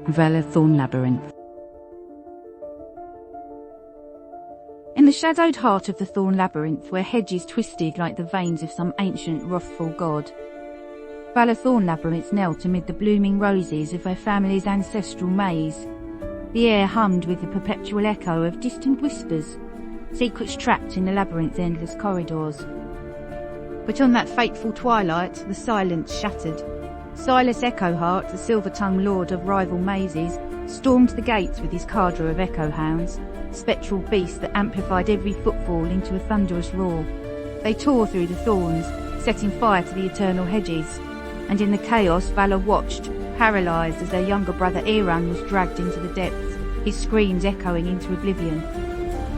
Valla Thornlabyrinth. In the shadowed heart of the Thorn Labyrinth, where hedges twisted like the veins of some ancient wrathful god, Valla Thornlabyrinth knelt amid the blooming roses of her family's ancestral maze. The air hummed with the perpetual echo of distant whispers, secrets trapped in the labyrinth's endless corridors. But on that fateful twilight, the silence shattered. Silas Echoheart, the silver-tongued lord of rival mazes, stormed the gates with his cadre of echo hounds, spectral beasts that amplified every footfall into a thunderous roar. They tore through the thorns, setting fire to the eternal hedges, and in the chaos Valla watched, paralysed as their younger brother Aran was dragged into the depths, his screams echoing into oblivion.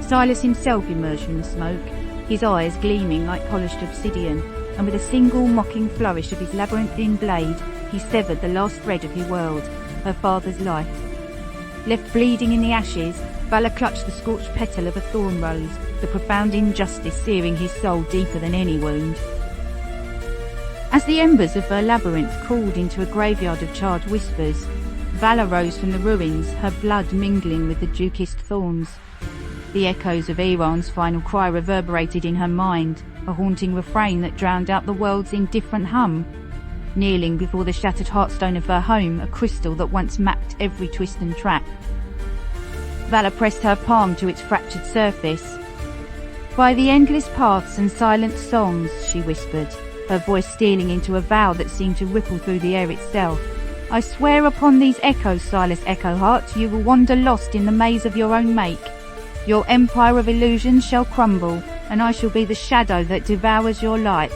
Silas himself emerged from the smoke, his eyes gleaming like polished obsidian, and with a single mocking flourish of his labyrinthine blade, he severed the last thread of her world, her father's life. Left bleeding in the ashes, Valla clutched the scorched petal of a thorn rose, the profound injustice searing his soul deeper than any wound. As the embers of her labyrinth crawled into a graveyard of charred whispers, Valla rose from the ruins, her blood mingling with the dukest thorns. The echoes of Aran's final cry reverberated in her mind, a haunting refrain that drowned out the world's indifferent hum. Kneeling before the shattered heartstone of her home, a crystal that once mapped every twist and trap, Valla pressed her palm to its fractured surface. "By the endless paths and silent songs," she whispered, her voice stealing into a vow that seemed to ripple through the air itself. "I swear upon these echoes, Silas Echoheart, you will wander lost in the maze of your own make. Your empire of illusion shall crumble, and I shall be the shadow that devours your light."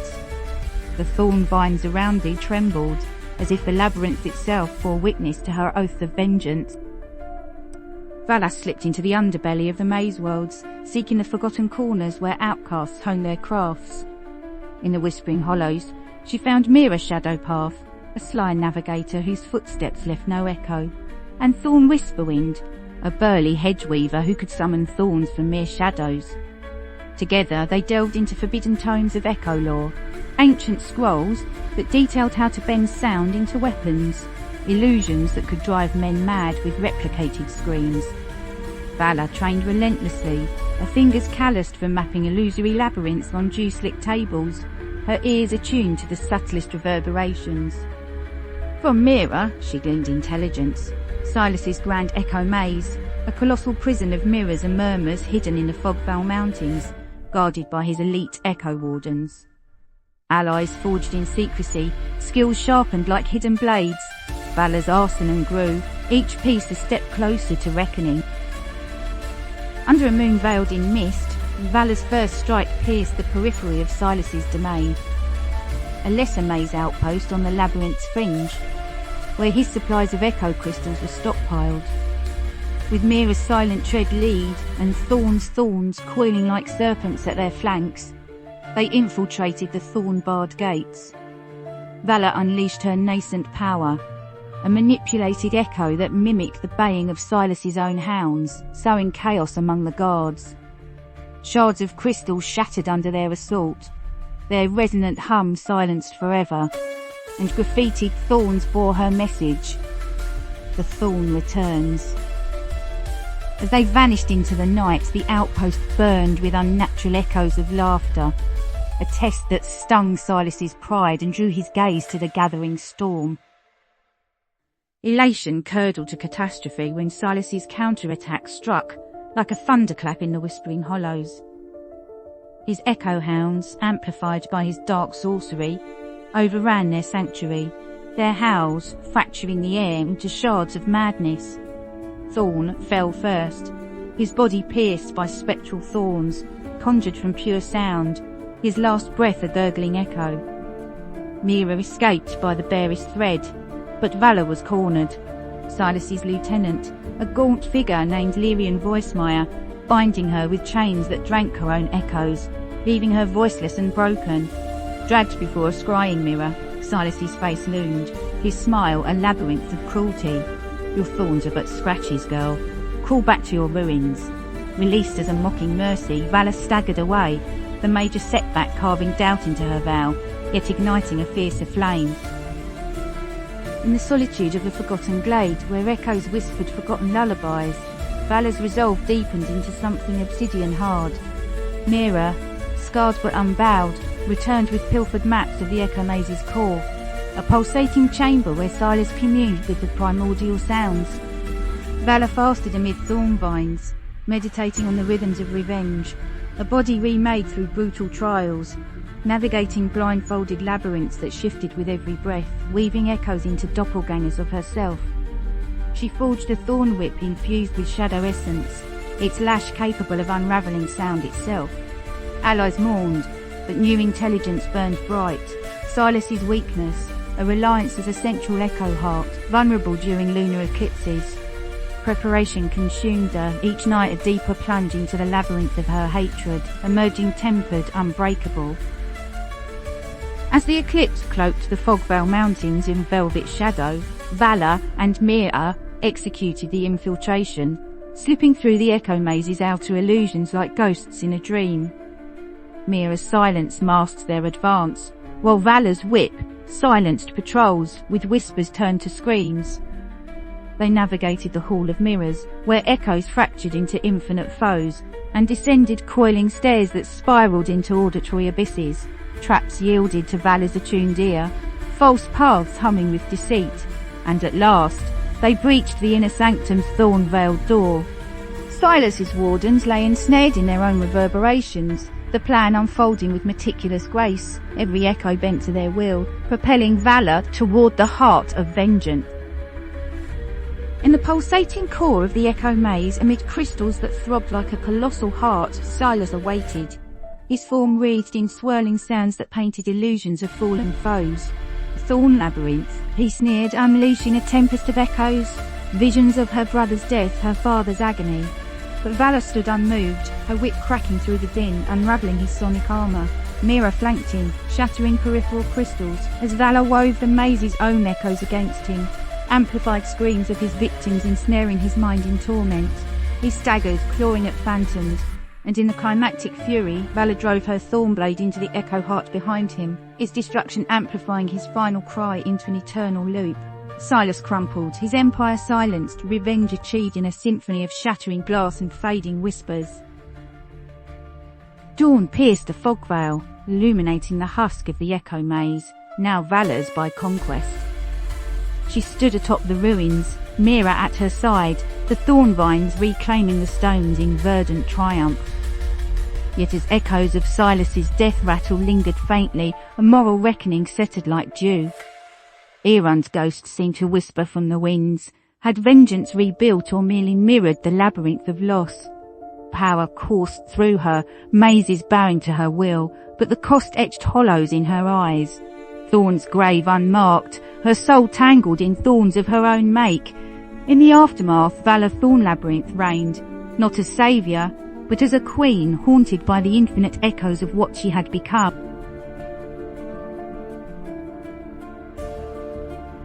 The thorn vines around thee trembled, as if the labyrinth itself bore witness to her oath of vengeance. Valla slipped into the underbelly of the maze worlds, seeking the forgotten corners where outcasts honed their crafts. In the whispering hollows, she found Mira Shadowpath, a sly navigator whose footsteps left no echo, and Thorn Whisperwind, a burly hedgeweaver who could summon thorns from mere shadows. Together they delved into forbidden tomes of echo lore, ancient scrolls that detailed how to bend sound into weapons, illusions that could drive men mad with replicated screams. Valla trained relentlessly, her fingers calloused from mapping illusory labyrinths on dew-slick tables, her ears attuned to the subtlest reverberations. From Mira, she gleaned intelligence. Silas's grand echo maze, a colossal prison of mirrors and murmurs hidden in the Fogvale Mountains, guarded by his elite echo wardens. Allies forged in secrecy, skills sharpened like hidden blades, Valla's arsenal grew, each piece a step closer to reckoning. Under a moon veiled in mist, Valla's first strike pierced the periphery of Silas's domain. A lesser maze outpost on the labyrinth's fringe, where his supplies of echo crystals were stockpiled. With Mira's silent tread lead and thorns coiling like serpents at their flanks, they infiltrated the thorn-barred gates. Valla unleashed her nascent power, a manipulated echo that mimicked the baying of Silas's own hounds, sowing chaos among the guards. Shards of crystal shattered under their assault, their resonant hum silenced forever, and graffitied thorns bore her message: "The thorn returns." As they vanished into the night, the outpost burned with unnatural echoes of laughter, a test that stung Silas's pride and drew his gaze to the gathering storm. Elation curdled to catastrophe when Silas's counterattack struck like a thunderclap in the whispering hollows. His echo hounds, amplified by his dark sorcery, overran their sanctuary, their howls fracturing the air into shards of madness. Thorn fell first, his body pierced by spectral thorns, conjured from pure sound, his last breath a gurgling echo. Mira escaped by the barest thread, but Valla was cornered. Silas's lieutenant, a gaunt figure named Lyrian Voicemeyer, binding her with chains that drank her own echoes, leaving her voiceless and broken. Dragged before a scrying mirror, Silas's face loomed, his smile a labyrinth of cruelty. "Your thorns are but scratches, girl. Crawl back to your ruins." Released as a mocking mercy, Valla staggered away, the major setback carving doubt into her vow, yet igniting a fiercer flame. In the solitude of a forgotten glade, where echoes whispered forgotten lullabies, Vala's resolve deepened into something obsidian hard. Mira, scarred but unbowed, returned with pilfered maps of the Echo Maze's core, a pulsating chamber where Silas communed with the primordial sounds. Valla fasted amid thorn vines, meditating on the rhythms of revenge, a body remade through brutal trials, navigating blindfolded labyrinths that shifted with every breath, weaving echoes into doppelgangers of herself. She forged a thorn whip infused with shadow essence, its lash capable of unravelling sound itself. Allies mourned, but new intelligence burned bright. Silas's weakness, a reliance as a central echo heart, vulnerable during lunar eclipses. Preparation consumed her, each night a deeper plunge into the labyrinth of her hatred, emerging tempered, unbreakable. As the eclipse cloaked the Fogvale Mountains in velvet shadow, Valla and Mira executed the infiltration, slipping through the Echo Maze's outer illusions like ghosts in a dream. Mira's silence masked their advance, while Vala's whip silenced patrols, with whispers turned to screams. They navigated the Hall of Mirrors, where echoes fractured into infinite foes, and descended coiling stairs that spiraled into auditory abysses. Traps yielded to Vala's attuned ear, false paths humming with deceit, and at last, they breached the inner sanctum's thorn-veiled door. Silas's wardens lay ensnared in their own reverberations, the plan unfolding with meticulous grace, every echo bent to their will, propelling Valla toward the heart of vengeance. In the pulsating core of the Echo Maze, amid crystals that throbbed like a colossal heart, Silas awaited, his form wreathed in swirling sounds that painted illusions of fallen foes. Thornlabyrinth, he sneered, unleashing a tempest of echoes, visions of her brother's death, her father's agony. But Valla stood unmoved, her whip cracking through the din, unravelling his sonic armour. Mira flanked him, shattering peripheral crystals, as Valla wove the maze's own echoes against him, amplified screams of his victims ensnaring his mind in torment. He staggered, clawing at phantoms, and in the climactic fury, Valla drove her thornblade into the echo heart behind him, its destruction amplifying his final cry into an eternal loop. Silas crumpled, his empire silenced, revenge achieved in a symphony of shattering glass and fading whispers. Dawn pierced the fog veil, illuminating the husk of the Echo Maze, now Vala's by conquest. She stood atop the ruins, Mira at her side, the thorn vines reclaiming the stones in verdant triumph. Yet as echoes of Silas's death rattle lingered faintly, a moral reckoning settled like dew. AIart's ghost seemed to whisper from the winds. Had vengeance rebuilt or merely mirrored the labyrinth of loss? Power coursed through her, mazes bowing to her will, but the cost etched hollows in her eyes. Thorn's grave unmarked, her soul tangled in thorns of her own make. In the aftermath, Valla Thornlabyrinth reigned, not as saviour, but as a queen haunted by the infinite echoes of what she had become.